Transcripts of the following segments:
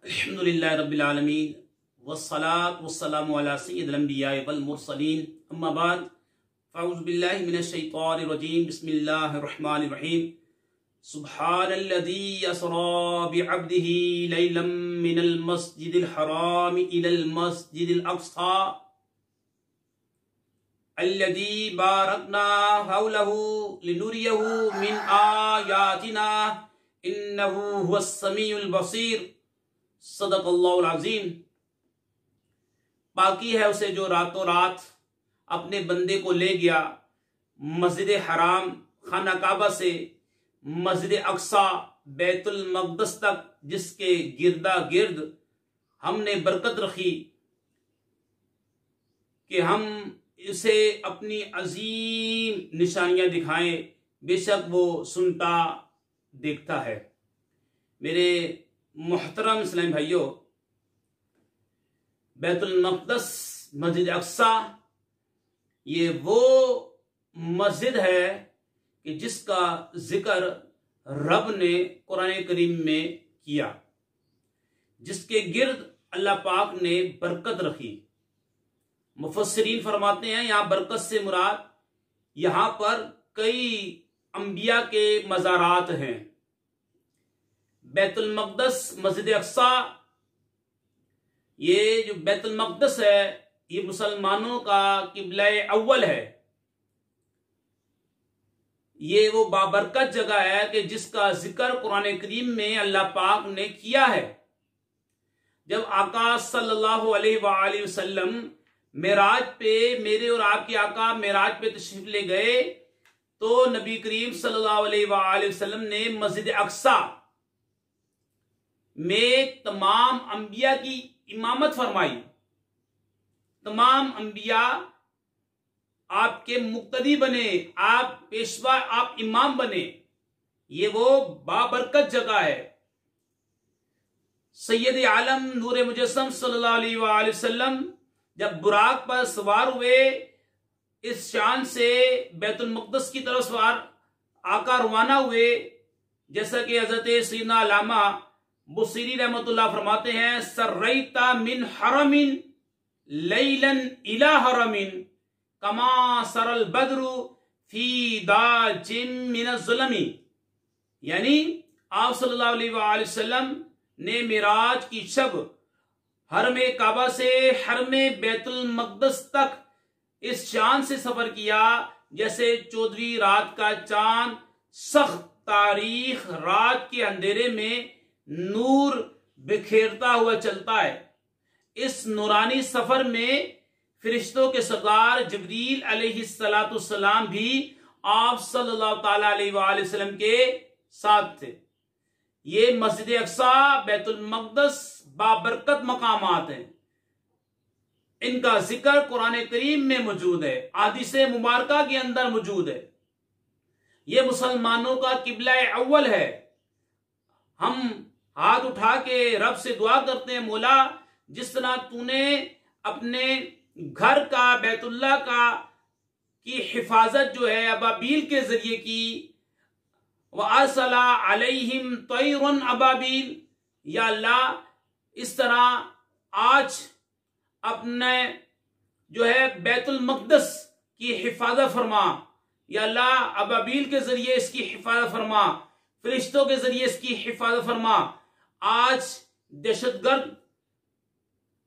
अल्हम्दुलिल्लाहि रब्बिल आलमीन वस्सलातु वस्सलामु अला सय्यिदिल अंबिया'i वल मुरसलीन अम्मा बाद फ़अऊज़ु बिल्लाहि मिनश शैतानिर रजीम बिस्मिल्लाहिर रहमानिर रहीम सुब्हानल्लज़ी यसरा बिअब्दिही लैलन मिनल मस्जिदिल हराम इलल मस्जिदिल अक़सा अल्लज़ी बारकना हौलहु लिनुरियहु मिन आयातिना इन्नहु हुवस समीउल बसीर। सदक़ल्लाहुल अज़ीम। बाकी है उसे जो रातों रात अपने बंदे को ले गया मस्जिद हराम खाना काबा से मस्जिद अक़सा बैतुल मक़दस तक, जिसके गिरदा गिर्द हमने बरकत रखी कि हम इसे अपनी अजीम निशानियां दिखाएं। बेशक वो सुनता देखता है। मेरे मोहतरम इस्लामी भाइयों, बैतुल मक़दस मस्जिद अक़सा ये वो मस्जिद है कि जिसका जिक्र रब ने कुरान करीम में किया, जिसके गिर्द अल्लाह पाक ने बरकत रखी। मुफस्सिरीन फरमाते हैं यहां बरकत से मुराद यहां पर कई अंबिया के मज़ारात हैं। बैतुल मक़दस मस्जिद अक़सा, ये जो बैतुल मक़दस है ये मुसलमानों का किबला अव्वल है। ये वो बाबरकत जगह है कि जिसका जिक्र कुरान करीम में अल्लाह पाक ने किया है। जब आका सल्लल्लाहु अलैहि वसल्लम मेराज पे, मेरे और आपके आका मेराज पे तशरीफ ले गए तो नबी करीम सल्लल्लाहु अलैहि वसल्लम ने मस्जिद अक़सा में तमाम अंबिया की इमामत फरमाई। तमाम अंबिया आपके मुक्तदी बने, आप पेशवा, आप इमाम बने। ये वो बाबरकत जगह है। सैयद आलम नूर मुजस्सम सल्लल्लाहु अलैहि वसल्लम जब बुराक पर सवार हुए, इस शान से बैतुल मक़दस की तरफ सवार आका रवाना हुए, जैसा कि हज़रत सैयदना अल्लामा बुसीरी रहमतुल्लाह फरमाते हैं, सर्रैता मिन हरमिन लैलन इला हरमिन कमा सरल बद्रु फी दाजिम मिन ज़ुलमी। यानी आप सल्लल्लाहु अलैहि वसल्लम ने मिराज की शब हरमे काबा से हरमे बैतुल मक़दस तक इस शान से सफर किया जैसे 14वीं रात का चांद सख्त तारीख रात के अंधेरे में नूर बिखेरता हुआ चलता है। इस नूरानी सफर में फरिश्तों के सरदार जिब्रील अलैहिस्सलाम भी आप सल्लल्लाहु ताला अलैहि वसल्लम के साथ थे। ये मस्जिद अक़सा बैतुल मक़दस बाबरकत मकामात हैं। इनका जिक्र कुरान करीम में मौजूद है, हादीसे मुबारका के अंदर मौजूद है। ये मुसलमानों का किबला अव्वल है। हम हाथ उठा के रब से दुआ करते हैं, मौला जिस तरह तूने अपने घर का, बैतुल्लाह का की हिफाजत जो है अबाबील के जरिए की, वअरसला अलैहिम तैरुन अबाबील, या अल्लाह इस तरह आज अपने जो है बैतुल मक़दस की हिफाजत फरमा। या अल्लाह अबाबील के जरिए इसकी हिफाजत फरमा, फरिश्तों के जरिए इसकी हिफाजत फरमा। आज दहशतगर्द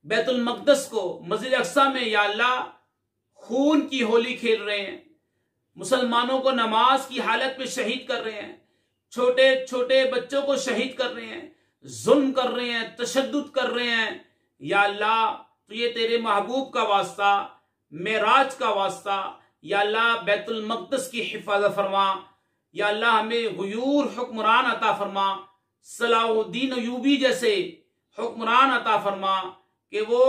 बैतुल मक़दस को मस्जिद अक़सा में या अल्लाह खून की होली खेल रहे हैं, मुसलमानों को नमाज की हालत में शहीद कर रहे हैं, छोटे छोटे बच्चों को शहीद कर रहे हैं, जुल्म कर रहे हैं, तशद्दुद कर रहे हैं। या अल्लाह तो ये तेरे महबूब का वास्ता, मेराज का वास्ता, या अल्लाह बैतुल मक़दस की हिफाजत फरमा। या अल्लाह हमें गुयूर हुक्मरान अता फरमा, सलाहुद्दीन अयूबी जैसे हुक्मरान अता फरमा कि वो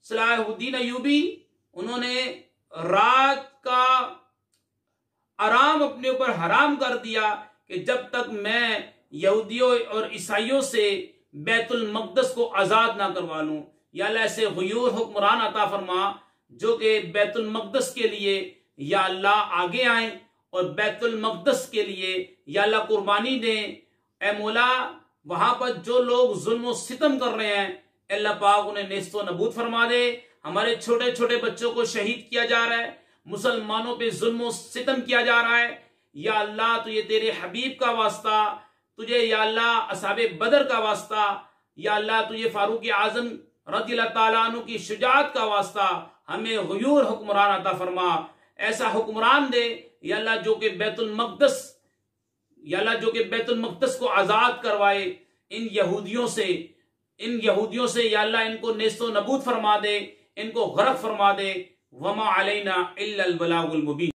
सलाहुद्दीन अयूबी उन्होंने रात का आराम अपने ऊपर हराम कर दिया कि जब तक मैं यहूदियों और ईसाइयों से बैतुल मक़दस को आज़ाद ना करवा लूं। या अल्लाह ऐसे गुयूर हुक्मरान अता फरमा जो कि बैतुल मक़दस के लिए या अल्लाह आगे आए और बैतुल मक़दस के लिए या अल्लाह कुर्बानी दें। ए मौला वहां पर जो लोग जुल्म सितम कर रहे हैं, अल्लाह पाक उन्हें नेस्तो नबूद फरमा दे। हमारे छोटे छोटे बच्चों को शहीद किया जा रहा है, मुसलमानों पे जुल्म सितम किया जा रहा है। या अल्लाह तुझे तेरे हबीब का वास्ता, तुझे या अल्लाह असहाबे बदर का वास्ता, या अल्लाह तुझे फारूक आजम रज़ियल्लाहु ताला अन्हु की शुजाअत का वास्ता, हमें गयूर हुक्मरान अता फरमा। ऐसा हुक्मरान दे या अल्लाह जो कि बैतुल मक़दस, या अल्लाह जो कि बैतुल मक़दस को आजाद करवाए इन यहूदियों से या अल्लाह इनको नेस्तो नबूद फरमा दे, इनको गरक फरमा दे। वमा अलैना इल्लल बलागुल मुबीन।